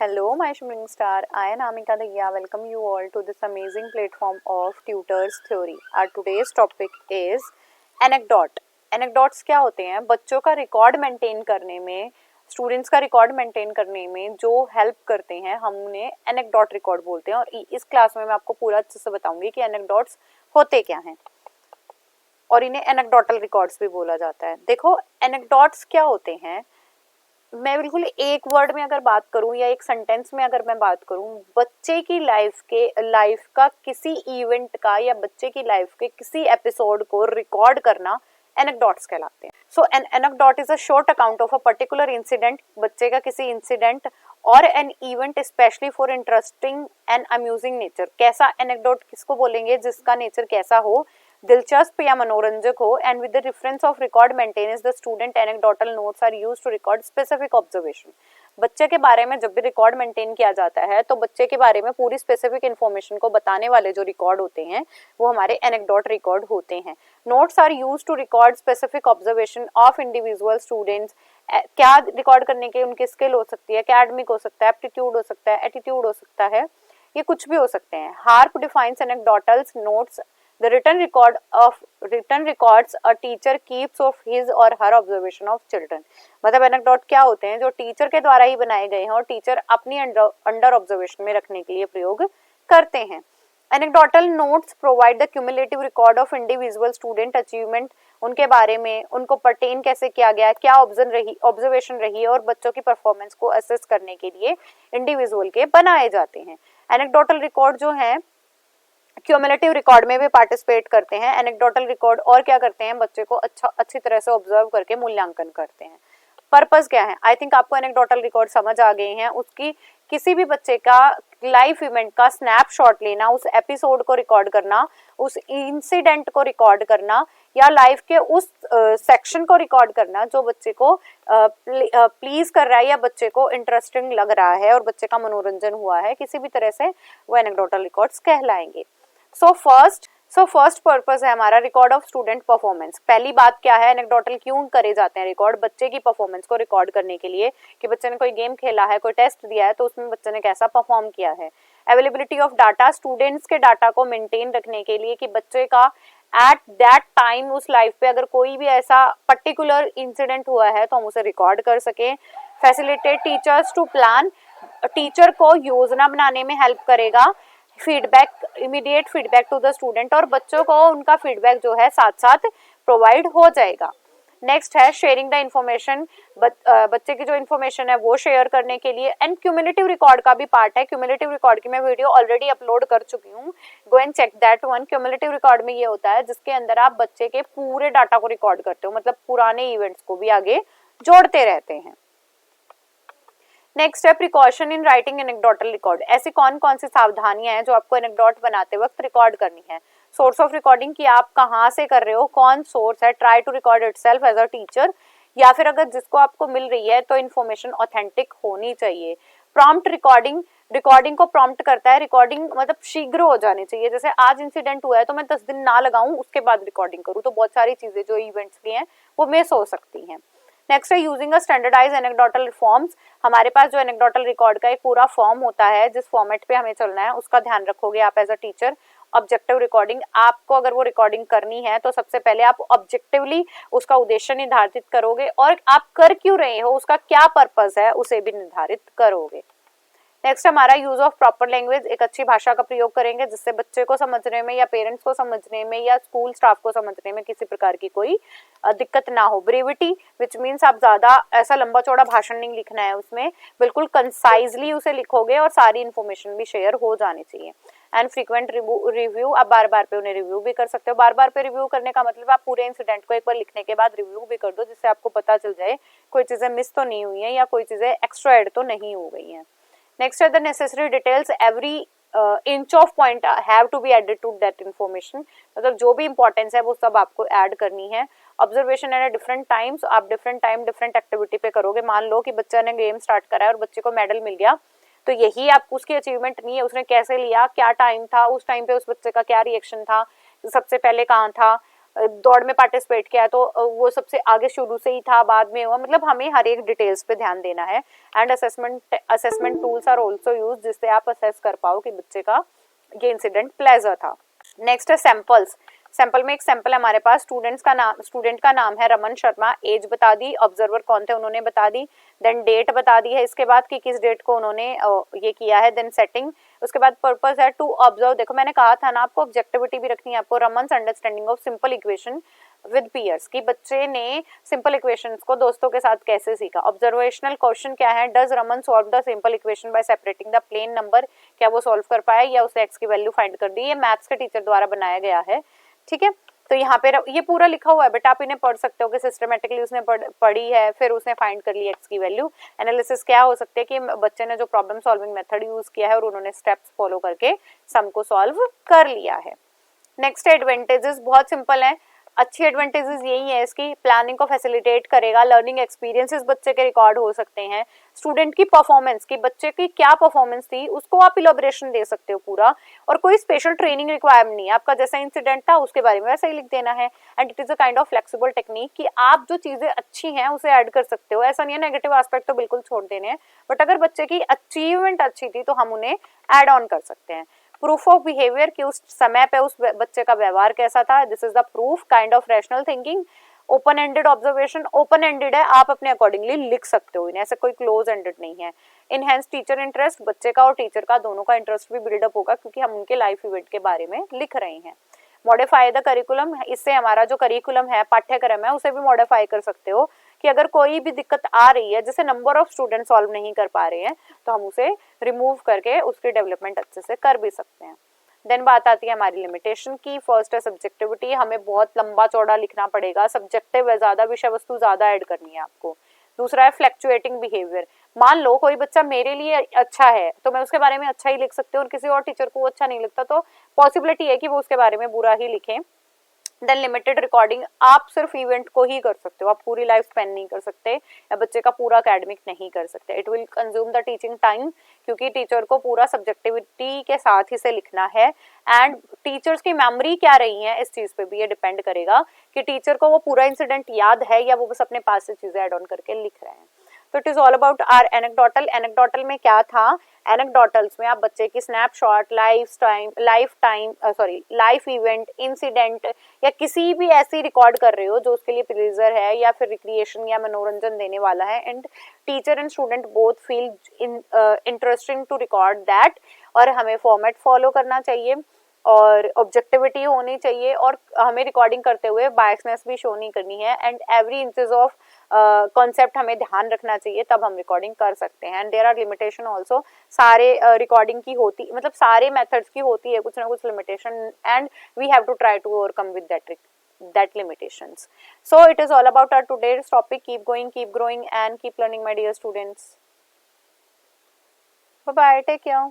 Hello, my shimmering star. I am Amika Dahiya. Welcome you all to this amazing platform of Tutors Theory. Our today's topic is anecdote. Anecdotes क्या होते हैं? बच्चों का record maintain करने में, students का record maintain करने में जो हेल्प करते हैं, हम उन्हें एनेक्डोट रिकॉर्ड बोलते हैं। और इस क्लास में मैं आपको पूरा अच्छे से बताऊंगी कि एनेक्डोट्स होते क्या हैं और इन्हें एनेक्डोटल रिकॉर्ड्स भी बोला जाता है। देखो, एनेक्डोट्स क्या होते हैं, मैं बिल्कुल एक वर्ड में अगर बात करूं या एक सेंटेंस में अगर मैं बात करूं, बच्चे की लाइफ का किसी इवेंट का या बच्चे की लाइफ के किसी एपिसोड को रिकॉर्ड करना एनेक्डोट्स कहलाते हैं। So an anecdote is a short account of a particular incident, बच्चे का किसी इंसिडेंट और an event specially for interesting and amusing nature. कैसा एनेक्डोट किसको बोलेंगे? जिसका नेचर कैसा हो, दिलचस्प या मनोरंजक हो। And with the reference of record maintenance the student anecdotal notes are used to record specific observation. बच्चे के बारे में जब भी रिकॉर्ड मेंटेन किया जाता है तो बच्चे के बारे में पूरी स्पेसिफिक इन्फॉर्मेशन को बताने वाले जो रिकॉर्ड होते हैं वो हमारे एनेक्डोट रिकॉर्ड होते हैं। Notes are used to record specific observation of individual students. क्या रिकॉर्ड करने के उनकी स्किल हो सकती है, एकेडमिक हो सकता है, एप्टीट्यूड हो सकता है, एटीट्यूड हो सकता है, ये कुछ भी हो सकते हैं। Harp defines anecdotals notes the written records a teacher keeps of his or her observation of children। मतलब एनेक्डोट क्या होते हैं? जो टीचर के द्वारा ही बनाए गए हैं और टीचर अपनी अंडर ऑब्जर्वेशन में रखने के लिए प्रयोग करते हैं। Anecdotal notes provide the cumulative record of individual student achievement, उनके बारे में, उनको पर्टेन कैसे किया गया, क्या ऑब्जर्वेशन रही और बच्चों की परफॉर्मेंस को असेस करने के लिए इंडिविजुअल के बनाए जाते हैं। एनेक्डोटल रिकॉर्ड जो है क्यूमुलेटिव रिकॉर्ड में भी पार्टिसिपेट करते हैं। एनेक्डोटल रिकॉर्ड और क्या करते हैं? बच्चे को अच्छी तरह से ऑब्जर्व करके मूल्यांकन करते हैं। पर्पस क्या है? आई थिंक आपको एनेक्डोटल रिकॉर्ड समझ आ गए हैं। उसकी किसी भी बच्चे का लाइफ इवेंट का स्नैपशॉट लेना, उस एपिसोड को रिकॉर्ड करना, उस इंसिडेंट को रिकॉर्ड करना या लाइफ के उस सेक्शन को रिकॉर्ड करना जो बच्चे को प्लीज कर रहा है या बच्चे को इंटरेस्टिंग लग रहा है और बच्चे का मनोरंजन हुआ है किसी भी तरह से, वो एनेक्डोटल रिकॉर्ड्स कहलाएंगे। सो फर्स्ट पर्पस है हमारा रिकॉर्ड ऑफ स्टूडेंट परफॉर्मेंस। पहली बात क्या है, एनेक्डोटल क्यों करे जाते हैं रिकॉर्ड? बच्चे की परफॉर्मेंस को रिकॉर्ड करने के लिए कि बच्चे ने कोई गेम खेला है, कोई टेस्ट दिया है तो उसमें बच्चे ने कैसा परफॉर्म किया है। अवेलेबिलिटी ऑफ डाटा, स्टूडेंट्स के डाटा को मेंटेन रखने के लिए कि बच्चे का एट दैट टाइम उस लाइफ पे अगर कोई भी ऐसा पर्टिकुलर इंसिडेंट हुआ है तो हम उसे रिकॉर्ड कर सकें। Facilitate teachers to plan, teacher को योजना बनाने में हेल्प करेगा। Feedback, immediate feedback to the student, और बच्चों को उनका फीडबैक जो है साथ साथ प्रोवाइड हो जाएगा। नेक्स्ट है शेयरिंग द इंफॉर्मेशन, बच्चे की जो इन्फॉर्मेशन है वो शेयर करने के लिए। एंड क्यूमुलेटिव रिकॉर्ड का भी पार्ट है। क्यूमुलेटिव रिकॉर्ड की मैं वीडियो ऑलरेडी अपलोड कर चुकी हूँ, go and check that one. Cumulative record में ये होता है जिसके अंदर आप बच्चे के पूरे डाटा को रिकॉर्ड करते हो, मतलब पुराने इवेंट्स को भी आगे जोड़ते रहते हैं। नेक्स्ट है precaution in writing anecdotal record. ऐसी कौन कौन सी सावधानियां हैं जो आपको एनेक्डोट बनाते वक्त रिकॉर्ड करनी है? सोर्स ऑफ रिकॉर्डिंग की आप कहाँ से कर रहे हो, कौन सोर्स है। Try to record itself as a teacher, या फिर अगर जिसको आपको मिल रही है तो इन्फॉर्मेशन ऑथेंटिक होनी चाहिए। प्रॉम्प्ट रिकॉर्डिंग, रिकॉर्डिंग को प्रॉम्प्ट करता है। रिकॉर्डिंग मतलब शीघ्र हो जानी चाहिए। जैसे आज इंसिडेंट हुआ है तो मैं 10 दिन ना लगाऊं उसके बाद रिकॉर्डिंग करूं, तो बहुत सारी चीजें जो इवेंट्स की हैं वो मिस हो सकती हैं। नेक्स्ट है using a standardize anecdotal forms. हमारे पास जो एनेक्डोटल रिकॉर्ड का एक पूरा फॉर्म होता है, जिस फॉर्मेट पे हमें चलना है उसका ध्यान रखोगे आप as a teacher. Objective recording, आपको अगर वो रिकॉर्डिंग करनी है तो सबसे पहले आप ऑब्जेक्टिवली उसका उद्देश्य निर्धारित करोगे और आप कर क्यों रहे हो, उसका क्या पर्पस है, उसे भी निर्धारित करोगे। नेक्स्ट हमारा यूज ऑफ प्रॉपर लैंग्वेज, एक अच्छी भाषा का प्रयोग करेंगे जिससे बच्चे को समझने में या पेरेंट्स को समझने में या स्कूल स्टाफ को समझने में किसी प्रकार की कोई दिक्कत ना हो। ब्रीविटी विच मीन्स आप ज्यादा ऐसा लंबा चौड़ा भाषण नहीं लिखना है, उसमें बिल्कुल कंसाइजली उसे लिखोगे और सारी इन्फॉर्मेशन भी शेयर हो जानी चाहिए। एंड फ्रीक्वेंट रिव्यू, आप बार बार पे उन्हें रिव्यू भी कर सकते हो। बार बार पे रिव्यू करने का मतलब आप पूरे इंसिडेंट को एक बार लिखने के बाद रिव्यू भी कर दो, जिससे आपको पता चल जाए कोई चीजें मिस तो नहीं हुई है या कोई चीजें एक्स्ट्रा एड तो नहीं हो गई हैं। Next are the necessary details. Every inch of point have to be added to that information. मतलब जो भी importance है वो सब आपको add करनी है। Observation at different times, आप different time different activity पे करोगे। मान लो कि बच्चा ने गेम स्टार्ट करा है और बच्चे को मेडल मिल गया, तो यही आपको उसकी अचीवमेंट नहीं है, उसने कैसे लिया, क्या टाइम था, उस टाइम पे उस बच्चे का क्या रिएक्शन था, सबसे पहले कहाँ था, दौड़ में पार्टिसिपेट किया है तो वो सबसे आगे शुरू से ही था, बाद में हुआ, मतलब हमें हर एक डिटेल्स पे ध्यान देना है। And assessment tools are also use, जिससे आप असेस कर पाओ कि बच्चे का ये इंसिडेंट प्लेजर था। नेक्स्ट है सैंपल्स। सैंपल में एक सैंपल है हमारे पास, स्टूडेंट का नाम है रमन शर्मा, एज बता दी, ऑब्जर्वर कौन थे उन्होंने बता दी, देन डेट बता दी है इसके बाद कि किस डेट को उन्होंने ये किया है, देन सेटिंग, उसके बाद पर्पस है टू ऑब्जर्व। देखो मैंने कहा था ना आपको ऑब्जेक्टिविटी भी रखनी है आपको, रमन्स understanding of simple equation with peers, कि बच्चे ने सिंपल इक्वेशंस को दोस्तों के साथ कैसे सीखा। ऑब्जर्वेशनल क्वेश्चन क्या है, does Raman solve the simple equation by separating the plain number, क्या वो सॉल्व कर पाया या उसे एक्स की वैल्यू फाइंड कर दी। ये मैथ्स के टीचर द्वारा बनाया गया है, ठीक है। तो यहाँ पे ये पूरा लिखा हुआ है बेटा, आप इन्हें पढ़ सकते हो कि सिस्टमेटिकली उसने पढ़ी है, फिर उसने फाइंड कर ली एक्स की वैल्यू। एनालिसिस क्या हो सकते हैं कि बच्चे ने जो प्रॉब्लम सॉल्विंग मेथड यूज किया है और उन्होंने स्टेप्स फॉलो करके सम को सॉल्व कर लिया है। नेक्स्ट एडवांटेजेस बहुत सिंपल है, अच्छी एडवांटेजेस यही है इसकी, प्लानिंग को फैसिलिटेट करेगा, लर्निंग एक्सपीरियंसेस बच्चे के रिकॉर्ड हो सकते हैं, स्टूडेंट की परफॉर्मेंस की बच्चे की क्या परफॉर्मेंस थी उसको आप इलैबोरेशन दे सकते हो पूरा, और कोई स्पेशल ट्रेनिंग रिक्वायरमेंट नहीं है, आपका जैसा इंसिडेंट था उसके बारे में वैसा ही लिख देना है। And it is a kind of flexible technique कि आप जो चीजें अच्छी हैं उसे ऐड कर सकते हो, ऐसा नहीं है नेगेटिव एस्पेक्ट तो बिल्कुल छोड़ देने हैं, बट अगर बच्चे की अचीवमेंट अच्छी थी तो हम उन्हें ऐड ऑन कर सकते हैं। प्रूफ ऑफ बिहेवियर कि उस समय पे उस बच्चे का व्यवहार कैसा था, this is the proof, kind of rational thinking, open ended observation, open ended है, आप अपने अकॉर्डिंगली लिख सकते हो इन्हें, ऐसे कोई क्लोज एंडेड नहीं है। इनहेंस टीचर इंटरेस्ट, बच्चे का और टीचर का दोनों का इंटरेस्ट भी बिल्डअप होगा क्योंकि हम उनके लाइफ इवेंट के बारे में लिख रहे हैं। मॉडिफाई द करिकुलम, इससे हमारा जो करिकुलम है पाठ्यक्रम है उसे भी मॉडिफाई कर सकते हो कि अगर कोई भी दिक्कत आ रही है जैसे नंबर ऑफ स्टूडेंट सॉल्व नहीं कर पा रहे हैं तो हम उसे रिमूव करके उसकी डेवलपमेंट अच्छे से कर भी सकते हैं। देन बात आती है हमारी लिमिटेशन की, फर्स्ट है सब्जेक्टिविटी, हमें बहुत लंबा चौड़ा लिखना पड़ेगा, सब्जेक्टिव है, ज्यादा विषय वस्तु ज्यादा ऐड करनी है आपको। दूसरा है फ्लैक्चुएटिंग बिहेवियर, मान लो कोई बच्चा मेरे लिए अच्छा है तो मैं उसके बारे में अच्छा ही लिख सकती हूँ और किसी और टीचर को अच्छा नहीं लगता तो पॉसिबिलिटी है कि वो उसके बारे में बुरा ही लिखें। देन लिमिटेड रिकॉर्डिंग, आप सिर्फ इवेंट को ही कर सकते हो, आप पूरी लाइफ स्पेंड नहीं कर सकते या बच्चे का पूरा एकेडमिक नहीं कर सकते, it will consume the teaching time क्योंकि टीचर को पूरा सब्जेक्टिविटी के साथ ही से लिखना है। एंड टीचर्स की मेमोरी क्या रही है इस चीज पे भी ये डिपेंड करेगा कि टीचर को वो पूरा इंसिडेंट याद है या वो बस अपने पास से चीजें एड ऑन करके लिख रहे हैं। तो it is all about our anecdotal. Anecdotal में क्या था, एनेक्डोटल्स में आप बच्चे की स्नैपशॉट, लाइफ इवेंट, इंसिडेंट या किसी भी ऐसी रिकॉर्ड कर रहे हो जो उसके लिए प्लेजर है या फिर रिक्रिएशन या मनोरंजन देने वाला है, and teacher and student both feel interesting to record that. और हमें फॉर्मेट फॉलो करना चाहिए और ऑब्जेक्टिविटी होनी चाहिए और हमें रिकॉर्डिंग करते हुए बायसनेस भी शो नहीं करनी है, and every inches of concept हमें ध्यान रखना चाहिए तब हम रिकॉर्डिंग कर सकते हैं। And there are limitation also, सारे रिकॉर्डिंग की होती मतलब सारे मेथड्स की होती है कुछ ना कुछ limitation, and we have to try to overcome with that limitations. So it is all about our today's topic. Keep going, keep growing and keep learning my dear students. Bye bye, take care.